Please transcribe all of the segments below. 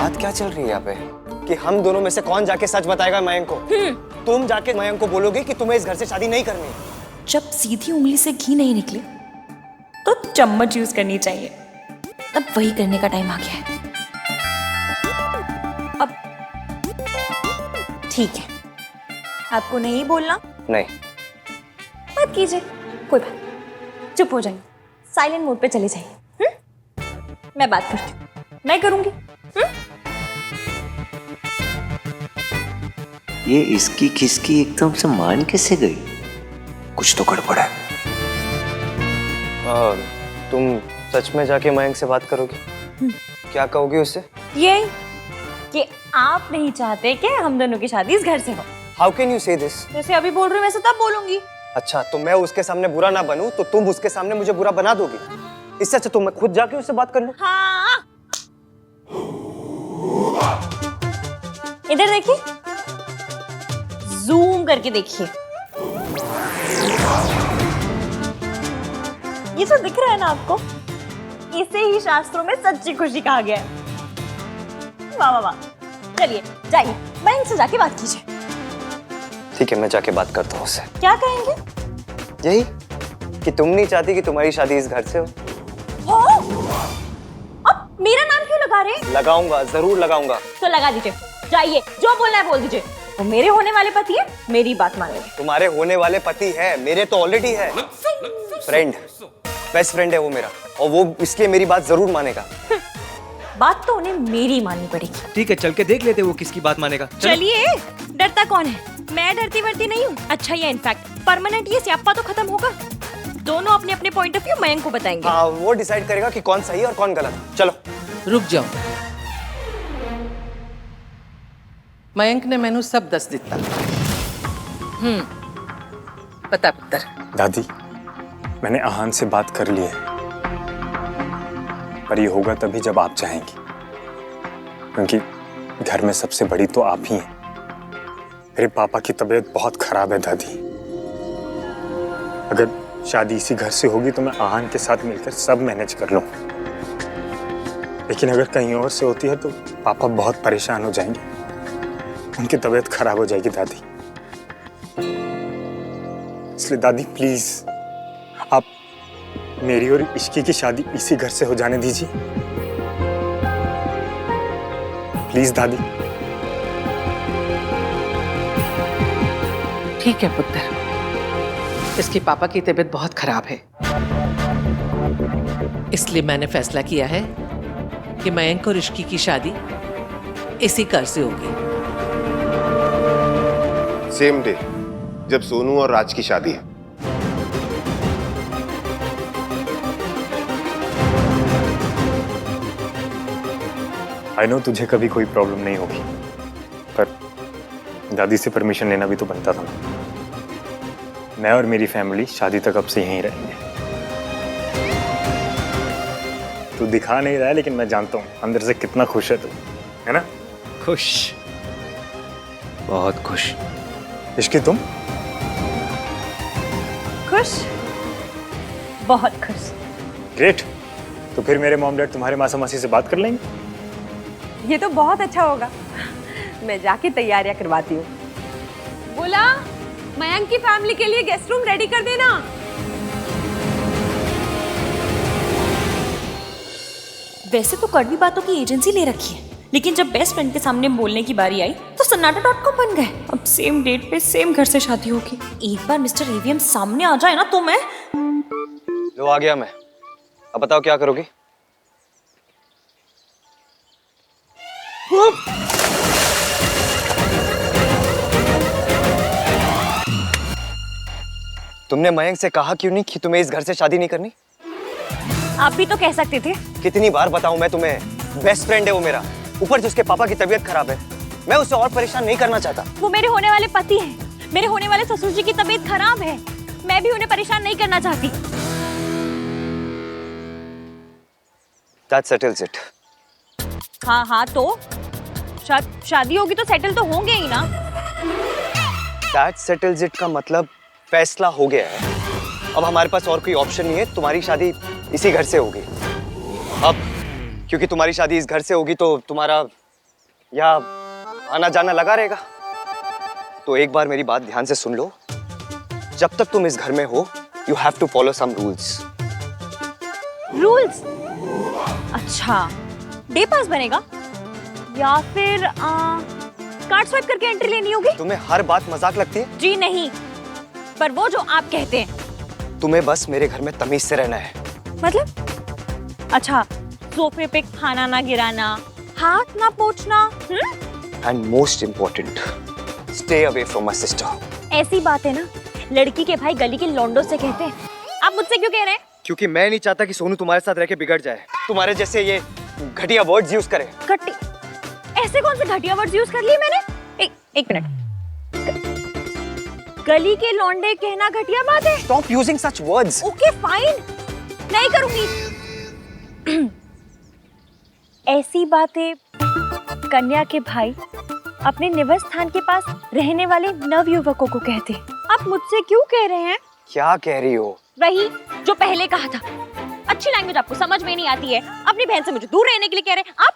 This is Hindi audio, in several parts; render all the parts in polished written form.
बात क्या चल रही है यहाँ पे कि हम दोनों में से कौन जाके सच बताएगा मयंक को? तुम जाके मयंक को बोलोगे कि तुम्हें इस घर से शादी नहीं करनी। जब सीधी उंगली से घी नहीं निकले तो चम्मच यूज करनी चाहिए। अब वही करने का टाइम आ गया है। अब ठीक है, आपको नहीं बोलना? नहीं। मत कीजिए, कोई बात नहीं। चुप हो जाइए, साइलेंट मोड पे चले जाइए। मैं बात करती हूँ, मैं करूंगी। ये इसकी खिसकी एकदम से मान कैसे गई? कुछ तो गड़बड़ है। तुम सच में जाके मयंक से बात करोगी? क्या कहोगी उससे? ये कि आप नहीं चाहते कि हम दोनों की शादी इस घर से हो। हाउ कैन यू से दिस? जैसे अभी बोल रही हूँ वैसे तब बोलूंगी। अच्छा, तो मैं उसके सामने बुरा ना बनूं तो तुम उसके सामने मुझे बुरा बना दोगी? इससे अच्छा तो मैं खुद जाके उससे बात कर लूं। हाँ, इधर देखिए, जूम करके देखिए। ये जो दिख रहा है ना आपको, इसे ही शास्त्रों में सच्ची खुशी कहा गया है। वाह वाह वाह। चलिए जाइए, बैंक से जाके बात कीजिए। ठीक है, मैं जाके बात करता हूँ उससे। क्या कहेंगे? यही कि तुम नहीं चाहती कि तुम्हारी शादी इस घर से हो। अब मेरा नाम क्यों लगा रहे हैं? लगाऊंगा, जरूर लगाऊंगा। तो लगा दीजिए, जाइए, जो बोलना है बोल दीजिए। वो मेरे होने वाले पति है, मेरी बात मानेंगे। तुम्हारे होने वाले पति है, मेरे तो ऑलरेडी है। फ्रेंड, बेस्ट फ्रेंड है वो मेरा, और वो इसलिए मेरी बात जरूर मानेगा। बात तो उन्हें मेरी माननी पड़ेगी। ठीक है, चल के देख लेते वो किसकी बात मानेगा। चलिए, डरता कौन है? मैं डरती वरती नहीं हूँ। अच्छा, ये इनफैक्ट परमानेंट ये स्यापा तो खत्म होगा। दोनों अपने अपने पॉइंट ऑफ व्यू मयंक को बताएंगे। हाँ, वो डिसाइड करेगा कि कौन सही है और कौन गलत। चलो। रुक जाओ, मयंक ने मैनू सब दस दिता। पता पुत्र। दादी, मैंने आहान से बात कर ली है, पर ये होगा तभी जब आप चाहेंगी, क्योंकि घर में सबसे बड़ी तो आप ही हैं। मेरे पापा की तबीयत बहुत खराब है दादी। अगर शादी इसी घर से होगी तो मैं आहान के साथ मिलकर सब मैनेज कर लूँ, लेकिन अगर कहीं और से होती है तो पापा बहुत परेशान हो जाएंगे, उनकी तबीयत खराब हो जाएगी दादी। इसलिए दादी प्लीज आप मेरी और इश्की की शादी इसी घर से हो जाने दीजिए, प्लीज दादी। ठीक है पुत्र, इसके पापा की तबीयत बहुत खराब है, इसलिए मैंने फैसला किया है कि मयंक और इश्की की शादी इसी घर से होगी। सेम डे जब सोनू और राज की शादी है। आई नो तुझे कभी कोई प्रॉब्लम नहीं होगी, पर दादी से परमिशन लेना भी तो बनता था ना। मैं और मेरी फैमिली शादी तक अब से यहीं रहेंगे। तू दिखा नहीं रहा है, लेकिन मैं जानता हूँ अंदर से कितना खुश है तू, है ना? खुश, बहुत खुश। इश्की तुम? खुश, बहुत खुश। ग्रेट। तो फिर मेरे मॉम डैड तुम्हारे मासा मासी से बात कर लेंगे। ये तो बहुत अच्छा होगा। मैं जाके तैयारियां करवाती हूँ। बोला, मयंक की फैमिली के लिए गेस्ट रूम रेडी कर देना। वैसे तो कड़वी बातों की एजेंसी ले रखी है, लेकिन जब बेस्ट फ्रेंड के सामने बोलने की बारी आई तो सन्नाटा.com बन गए। अब सेम डेट पे सेम घर से शादी होगी। एक बार मिस्टर एवीएम सामने आ जाए ना तो मैं लो, आ गया मैं। अब बताओ क्या करोगी? तुमने मयंक से कहा क्यों नहीं कि तुम्हें इस घर से शादी नहीं करनी? आप भी तो कह सकते थे। कितनी बार बताऊं मैं तुम्हें? बेस्ट फ्रेंड है वो मेरा, ऊपर से उसके पापा की तबीयत खराब है। मैं उसे और परेशान नहीं करना चाहता। वो मेरे होने वाले पति हैं। मेरे होने वाले ससुर जी की तबीयत खराब है, मैं भी उन्हें परेशान नहीं करना चाहती। That settles it. हाँ तो शादी होगी तो सेटल तो होंगे ही ना। That settles it का मतलब फैसला हो गया है। अब हमारे पास और कोई ऑप्शन नहीं है। तुम्हारी शादी इसी घर से होगी। अब क्योंकि तुम्हारी शादी इस घर से होगी तो तुम्हारा या आना जाना लगा रहेगा? तो एक बार मेरी बात ध्यान से सुन लो। जब तक तुम इस घर में हो, you have to follow some rules. Rules? अच्छा, डे पास बनेगा या फिर कार्ड स्वाइप करके एंट्री लेनी होगी? तुम्हें हर बात मजाक लगती है? जी नहीं, पर वो जो आप कहते हैं। तुम्हें बस मेरे घर में तमीज से रहना है। मतलब? अच्छा, सोफे पे खाना ना गिराना, हाथ ना पोंछना, and most important, stay away from my sister. ऐसी बात है ना, लड़की के भाई गली के लौंडों से कहते हैं। आप मुझसे क्यों कह रहे हैं? क्योंकि मैं नहीं चाहता कि सोनू तुम्हारे साथ रह के बिगड़ जाए, तुम्हारे जैसे ये घटिया वर्ड्स यूज करे। घटी? ऐसे कौन से घटिया वर्ड्स यूज कर लिए मैंने? एक मिनट। गली के लौंडे कहना घटिया बात है? Stop using such words. Okay fine, नहीं करूंगी। ऐसी बातें कन्या के भाई अपने निवास स्थान के पास रहने वाले नवयुवकों को कहते हैं। आप मुझसे क्यों कह रहे हैं? क्या कह रही हो? वही जो पहले कहा था। अच्छी लैंग्वेज आपको समझ में नहीं आती है। अपनी बहन से मुझे दूर रहने के लिए कह रहे हैं। आप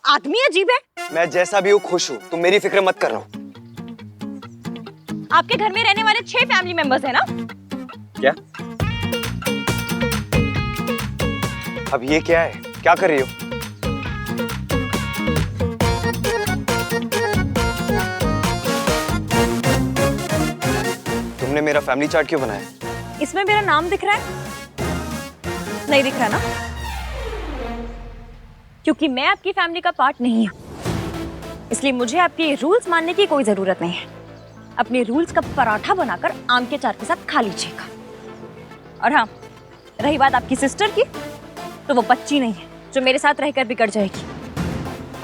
आदमी अजीब है। मैं जैसा भी हूँ खुश हूँ, तुम मेरी फिक्र मत करो। आपके घर में रहने वाले 6 फैमिली मेंबर्स हैं ना? क्या? अब ये क्या है? क्या कर रही हो? तुमने मेरा फैमिली चार्ट क्यों बनाया? इसमें मेरा नाम दिख रहा है? नहीं दिख रहा ना? क्योंकि मैं आपकी फैमिली का पार्ट नहीं हूं, इसलिए मुझे आपके रूल्स मानने की कोई जरूरत नहीं है। अपने रूल्स का पराठा बनाकर आम के चाट के साथ खा लीजिएगा। और हाँ, रही बात आपकी सिस्टर की, तो वो बच्ची नहीं है जो मेरे साथ रहकर बिगड़ जाएगी।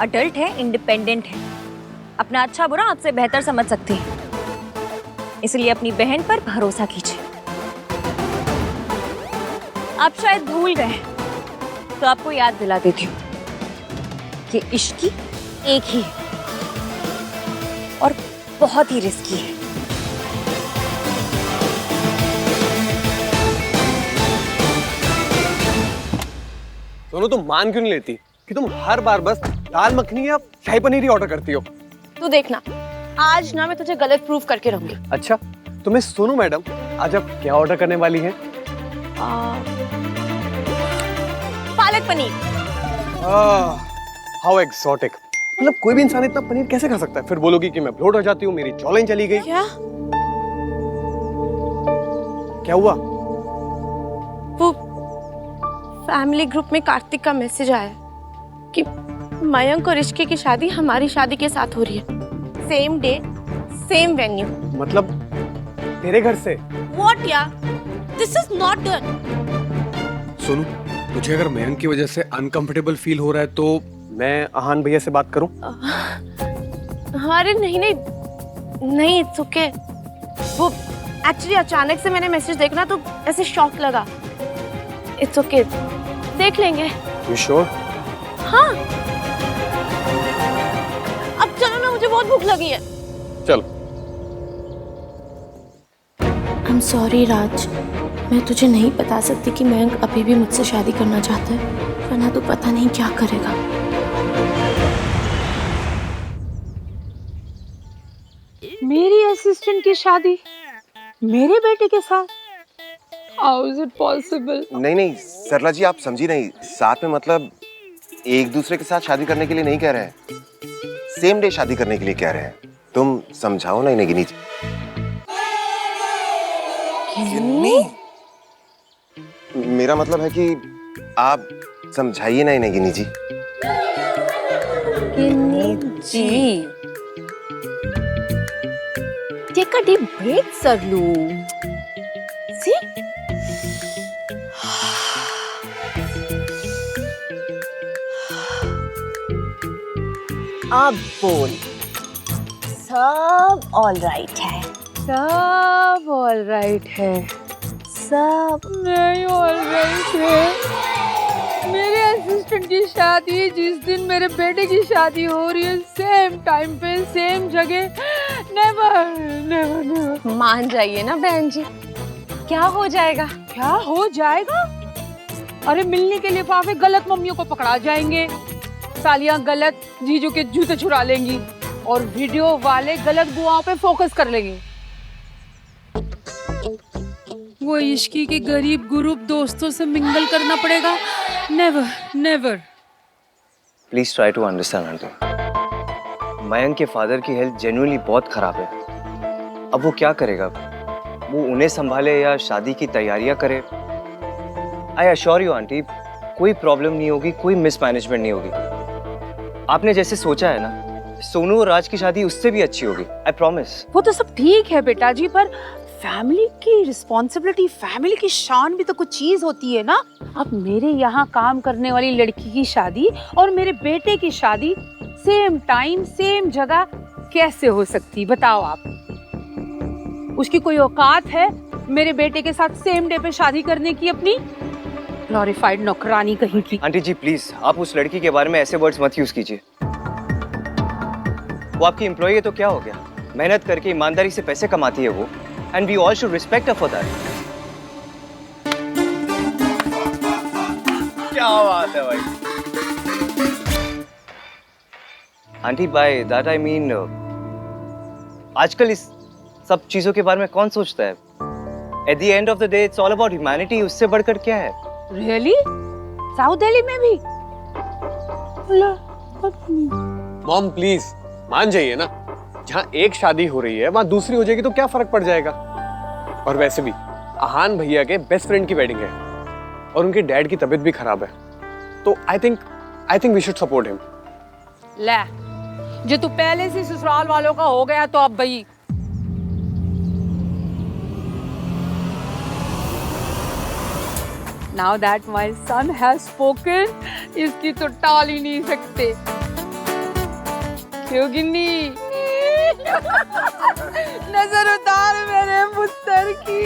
अडल्ट है, इंडिपेंडेंट है, अपना अच्छा बुरा आपसे बेहतर समझ सकती है। इसलिए अपनी बहन पर भरोसा कीजिए। आप शायद भूल गए, तो आपको याद दिला देती हूँ कि इश्क एक ही है और बहुत ही रिस्की है। दोनों तुम मान क्यों नहीं लेती कि तुम हर बार बस दाल मखनी या शाही पनीर ही ऑर्डर करती हो? तू देखना, आज ना मैं तुझे गलत प्रूफ करके रहूंगी। अच्छा, तो मैं सोनू मैडम, आज आप क्या ऑर्डर करने वाली हैं? पालक पनीर। How exotic. मतलब कोई भी इंसान इतना पनीर कैसे खा सकता है? फिर बोलोगी कि मैं ब्लोट हो जाती हूँ, मेरी जॉलाइन चली गई। क्या हुआ? वो फैमिली ग्रुप में कार्तिक का मैसेज आया कि मयंक और इश्की की शादी हमारी शादी के साथ हो रही है। Same day, same venue. मतलब तेरे घर से? What यार? This is not done. Sonu, तुझे अगर मयंक की वजह से अनकंफर्टेबल फील हो रहा है तो मैं आहान भैया से बात करूं? अरे नहीं, इट्स ओके। वो एक्चुअली अचानक से मैंने मैसेज देखना तो ऐसे शॉक लगा। इट्स ओके, देख लेंगे। You sure? हाँ। अब चलो ना, मुझे बहुत भूख लगी है। चलो। I'm sorry राज, मैं तुझे नहीं बता सकती कि मयंक अभी भी मुझसे शादी करना चाहता है, वरना तू पता नहीं क्या करेगा। मेरी असिस्टेंट की शादी मेरे बेटे के साथ? How is it possible? नहीं सरला जी, आप समझी नहीं। साथ में मतलब एक दूसरे के साथ शादी करने के लिए नहीं कह रहे हैं, सेम डे शादी करने के लिए कह रहे हैं। तुम समझाओ ना इन्हें गिनी जी। मेरा मतलब है कि आप समझाइए ना इन्हें गिनी जी। जी, take a deep breath, सरलू। See? अब बोल, सब ऑल राइट है? सब ऑल राइट है। सब नहीं ऑल राइट है। मेरे असिस्टेंट की शादी जिस दिन मेरे बेटे की शादी हो रही है, सेम टाइम पे सेम जगह। नेवर। मान जाइए ना बहन जी। क्या हो जाएगा? क्या हो जाएगा? अरे मिलने के लिफाफे गलत मम्मियों को पकड़ा जाएंगे, सालियां गलत जीजू के जूते चुरा लेंगी और वीडियो वाले गलत बुआओं पे फोकस कर लेंगे। वो इश्की के गरीब ग्रुप दोस्तों से मिंगल करना पड़ेगा। Never never. Please try to understand aunty. Mayank के फादर की हेल्थ जेन्युइनली बहुत खराब है। अब वो क्या करेगा? वो उन्हें संभाले या शादी की तैयारियां करे? आई अश्योर यू आंटी, कोई प्रॉब्लम नहीं होगी, कोई मिसमैनेजमेंट नहीं होगी। आपने जैसे सोचा है ना, सोनू और राज की शादी उससे भी अच्छी होगी, आई प्रॉमिस। वो तो सब ठीक है बेटा जी, पर फैमिली की रिस्पॉन्सिबिलिटी, फैमिली की शान भी तो कुछ चीज होती है ना। अब मेरे यहाँ काम करने वाली लड़की की शादी और मेरे बेटे की शादी सेम टाइम सेम जगह कैसे हो सकती, बताओ आप। उसकी कोई औकात है मेरे बेटे के साथ सेम डे पे शादी करने की अपनी? ग्लोरिफाइड नौकरानी कहीं की। आंटी जी प्लीज, आप उस लड़की के बारे में ऐसे वर्ड्स मत यूज कीजिए। वो आपकी एम्प्लॉई है तो क्या हो गया? मेहनत करके ईमानदारी से पैसे कमाती है वो, and we all should respect her for that. क्या बात है भाई। Aunty by that I mean, आजकल इस सब चीजों के बारे में कौन सोचता है? At the end of the day it's all about humanity, उससे बढ़कर क्या है? रियली? साउथ दिल्ली में भी? मॉम प्लीज मान जाइए ना, जहाँ एक शादी हो रही है वहाँ दूसरी हो जाएगी तो क्या फर्क पड़ जाएगा। और वैसे भी आहान भैया के बेस्ट फ्रेंड की वेडिंग है और उनके डैड की तबीयत भी खराब है, तो I think we should support him. ले, जो तू पहले से ससुराल वालों का हो गया तो अब भाई। Now that my son has spoken, इसकी तो टाल ही नहीं सकते। क्यों गिन्नी? नजर उतार मेरे पुत्र की।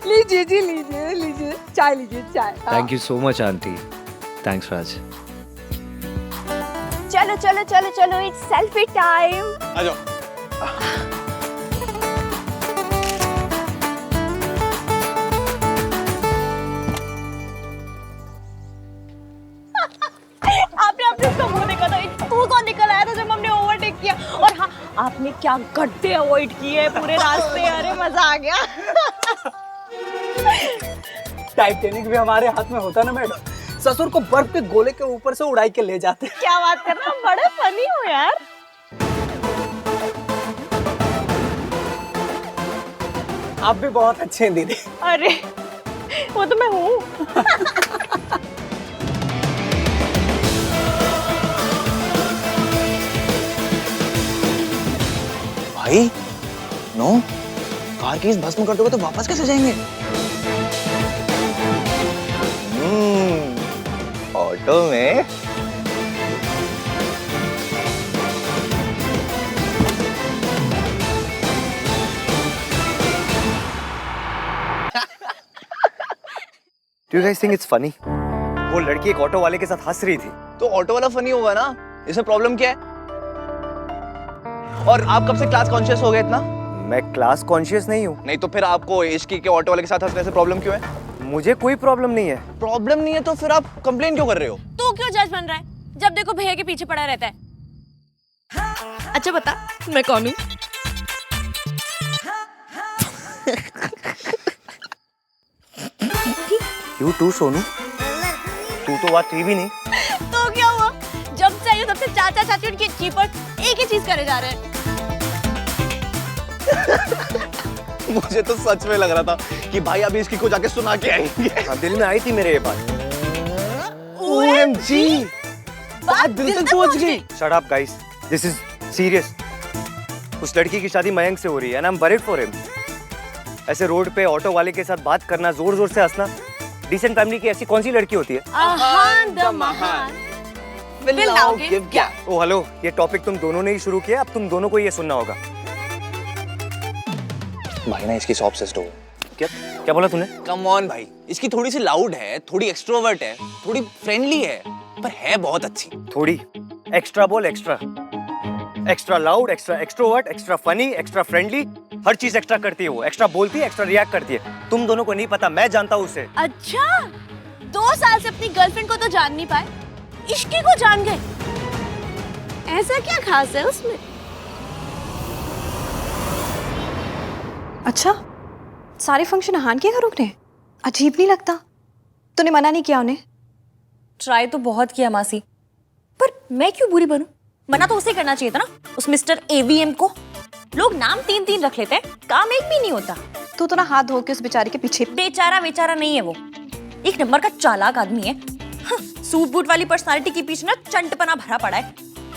लीजिए जी, लीजिए लीजिए चाय, लीजिए चाय। Thank you so much aunty. Thanks Raj. चलो चलो चलो चलो, इट्स सेल्फी टाइम। आ जाओ। आपने अपने उसका मुंह देखा था, तू कौन निकल आया था जब हमने ओवरटेक किया? और हाँ, आपने क्या गड्ढे अवॉइड किए पूरे रास्ते। अरे मजा आ गया। टाइटैनिक भी हमारे हाथ में होता ना मैडम, ससुर को बर्फ के गोले के ऊपर से उड़ाई के ले जाते। क्या बात कर रहा, बड़े फनी हो यार। आप भी बहुत अच्छे हैं दीदी। अरे वो तो मैं हूँ। भाई नो, कार की इस भस्म कर दोगे तो वापस कैसे जाएंगे? ऑटो में। Do you guys think it's funny? वो लड़की एक ऑटो वाले के साथ हंस रही थी। तो ऑटो वाला फनी होगा ना, इसमें प्रॉब्लम क्या है? और आप कब से क्लास कॉन्शियस हो गए इतना? मैं क्लास कॉन्शियस नहीं हूँ। नहीं तो फिर आपको इश्की के ऑटो वाले के साथ हंसने से प्रॉब्लम क्यों है? मुझे कोई प्रॉब्लम नहीं है। प्रॉब्लम नहीं है तो फिर आप कंप्लेन क्यों कर रहे हो? तू क्यों जज बन रहा है? जब देखो भैया के पीछे पड़ा रहता है। अच्छा बता, मैं कौन हूँ? You too सोनू, तू तो बात थी भी नहीं। तो क्या हुआ? जब चाहिए तब से चाचा चाची उनकी जीप पर एक ही चीज करे जा रहे हैं। मुझे तो सच में लग रहा था कि भाई अभी इसकी को जाके सुना के आएंगे। हाँ, दिल में आई थी मेरे ये बात। OMG, बात दिल तक पहुंच गई। Shut up guys, this is serious। उस लड़की की शादी मयंक से हो रही है ना, I'm worried for him। ऐसे रोड पे ऑटो वाले के साथ बात करना, जोर जोर से हंसना, डिसेंट फैमिली की ऐसी कौन सी लड़की होती है? आहान द महान। Will now give gap। ओ हेलो, ये टॉपिक तुम दोनों ने ही शुरू किया, अब तुम दोनों को ये सुनना होगा। भाई ना इसकी सॉफ्ट सिस्टर हो। क्या बोला तूने? कम ऑन भाई, इसकी थोड़ी सी लाउड है, थोड़ी एक्सट्रोवर्ट है, थोड़ी फ्रेंडली है, पर है बहुत अच्छी। थोड़ी extra bold, extra extra loud, extra extrovert, extra funny, extra friendly, हर चीज एक्स्ट्रा करती है वो। एक्स्ट्रा बोलती है, एक्स्ट्रा रिएक्ट करती है। तुम दोनों को नहीं पता, मैं जानता हूँ उसे। अच्छा, 2 साल से अपनी गर्लफ्रेंड को तो जान नहीं पाए, इश्की को जान गए। ऐसा क्या खास है उसमें? अच्छा, सारे फंक्शन अहान के घर रुकने? अजीब नहीं लगता? तूने मना नहीं किया उन्हें? ट्राई तो बहुत किया मासी, पर मैं क्यों बुरी बनूं? मना तो उसे करना चाहिए था ना, उस मिस्टर एवीएम को। लोग नाम 3-3 रख लेते हैं, काम एक भी नहीं होता। तू तो ना हाथ धो के उस बेचारे के पीछे। बेचारा नहीं है वो, एक नंबर का चालाक आदमी है। सूट बूट वाली पर्सनालिटी के पीछे ना चंटपना भरा पड़ा है।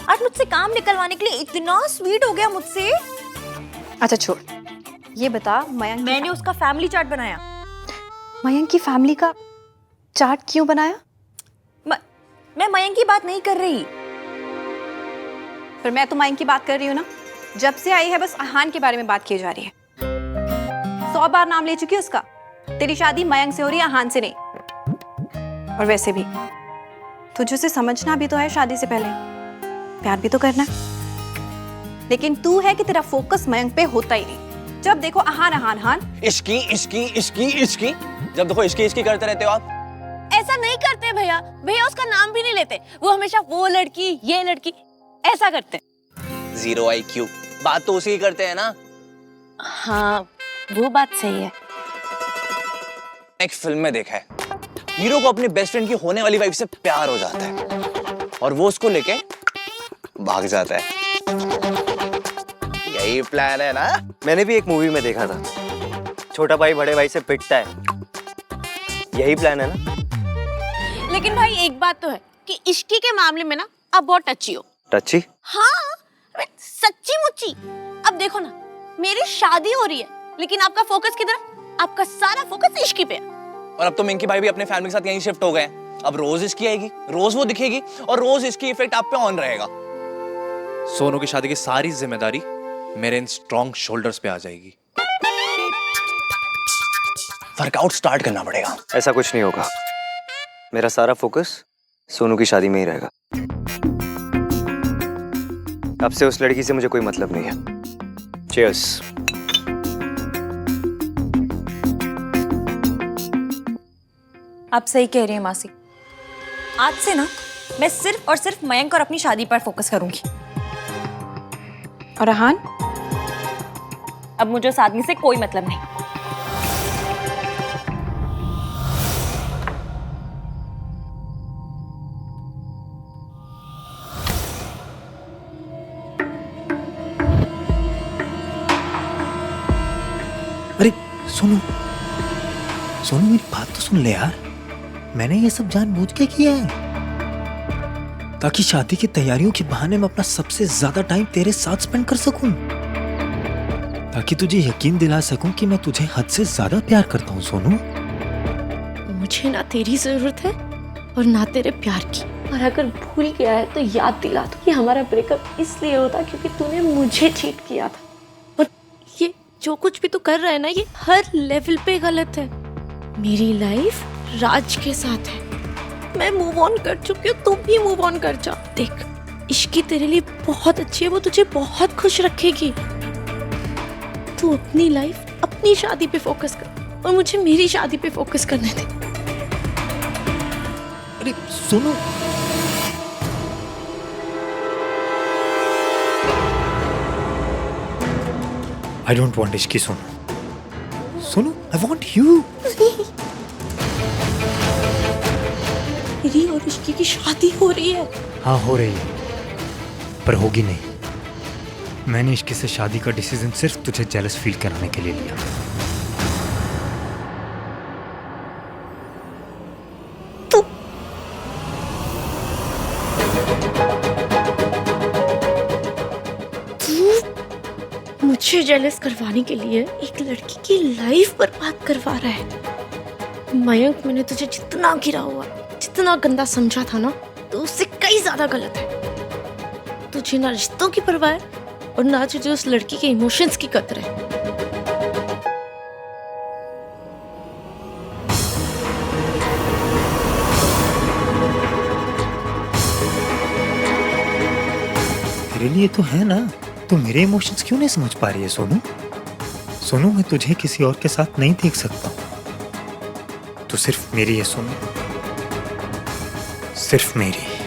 आज मुझसे काम निकलवाने के लिए इतना स्वीट हो गया मुझसे। अच्छा छोड़, ये बता मयंक। मैंने उसका फैमिली चार्ट बनाया। मयंक की फैमिली का चार्ट क्यों बनाया? मैं मयंक की बात नहीं कर रही। पर मैं तो मयंक की बात कर रही हूँ ना। जब से आई है बस अहान के बारे में बात की जा रही है। 100 बार नाम ले चुकी है उसका। तेरी शादी मयंक से हो रही है, अहान से नहीं। और वैसे भी तुझे उसे समझना भी तो है, शादी से पहले प्यार भी तो करना है। लेकिन तू है कि तेरा फोकस मयंक पे होता ही नहीं। जब देखो अहान अहान अहान। इश्की इश्की इश्की इश्की, जब देखो इश्की इश्की करते रहते हो आप। ऐसा नहीं करते भैया, भैया उसका नाम भी नहीं लेते। वो हमेशा वो लड़की ये लड़की ऐसा करते। 0 IQ, बात तो उसी की करते हैं ना। हाँ वो बात सही है। एक फिल्म में देखा है, हीरो को अपनी बेस्ट फ्रेंड की होने वाली वाइफ से प्यार हो जाता है और वो उसको लेके भाग जाता है। यही प्लान है ना? मैंने भी एक मूवी में देखा था, छोटा भाई बड़े भाई से पिटता है। यही प्लान है ना? लेकिन भाई एक बात तो है कि इश्की के मामले में ना आप बहुत टची हो। टची? हाँ सच्ची मुच्ची। अब देखो ना, मेरी शादी हो रही है लेकिन आपका फोकस किधर है? आपका सारा फोकस इश्की पे है। और अब तो मिंकी भाई भी अपने फैमिली के साथ यहीं शिफ्ट हो गए। अब रोज इश्की आएगी, रोज वो दिखेगी और रोज इसकी इफेक्ट आप पे ऑन रहेगा। सोनू की शादी की सारी जिम्मेदारी मेरे इन स्ट्रॉन्ग शोल्डर्स पे आ जाएगी। वर्कआउट स्टार्ट करना पड़ेगा। ऐसा कुछ नहीं होगा, मेरा सारा फोकस सोनू की शादी में ही रहेगा। अब से उस लड़की से मुझे कोई मतलब नहीं है। चीयर्स। आप सही कह रही हैं मासी। आज से ना मैं सिर्फ और सिर्फ मयंक और अपनी शादी पर फोकस करूंगी। और अहान? अब मुझे उस आदमी से कोई मतलब नहीं। अरे सोनू, सोनू मेरी बात तो सुन ले यार। मैंने ये सब जानबूझ के किया है ताकि शादी की तैयारियों के बहाने मैं अपना सबसे ज्यादा टाइम तेरे साथ स्पेंड कर सकूं, ताकि तुझे यकीन दिला सकूं कि मैं तुझे हद से ज्यादा प्यार करता हूं सोनू। मुझे ना तेरी जरूरत है और ना तेरे प्यार की। और अगर भूल गया है तो याद दिला दो कि हमारा ब्रेकअप इसलिए होता क्योंकि तूने मुझे चीट किया था। और ये जो कुछ भी तू कर रहा है ना, ये हर लेवल पे गलत है। मेरी लाइफ राज के साथ है, मैं मूव ऑन कर चुकी हूँ, तू भी मूव ऑन कर जा। देख, इश्की तेरे लिए बहुत अच्छी है, वो तुझे बहुत खुश रखेगी। तू अपनी लाइफ, अपनी शादी पे फोकस कर और मुझे मेरी शादी पे फोकस करने दे। अरे सुनो, I don't want Ishki Sonu. Sonu, I want you। मेरी और इश्की की शादी हो रही है। हाँ हो रही है, पर होगी नहीं। मैंने इश्की से शादी का डिसीजन सिर्फ तुझे जेलस फील कराने के लिए लिया। मुझे जेलस करवाने के लिए एक लड़की की लाइफ बर्बाद करवा रहा है। मयंक, मैंने तुझे जितना गिरा हुआ, जितना गंदा समझा था ना, तो उससे कई ज्यादा गलत है। तुझे ना रिश्तों की परवाह है और ना तुझे उस लड़की के इमोशंस की कदर है। तेरे लिए तो है ना, तो मेरे इमोशंस क्यों नहीं समझ पा रही है सोनू? सोनू, मैं तुझे किसी और के साथ नहीं देख सकता। तू सिर्फ मेरी है सोनू, सिर्फ मेरी।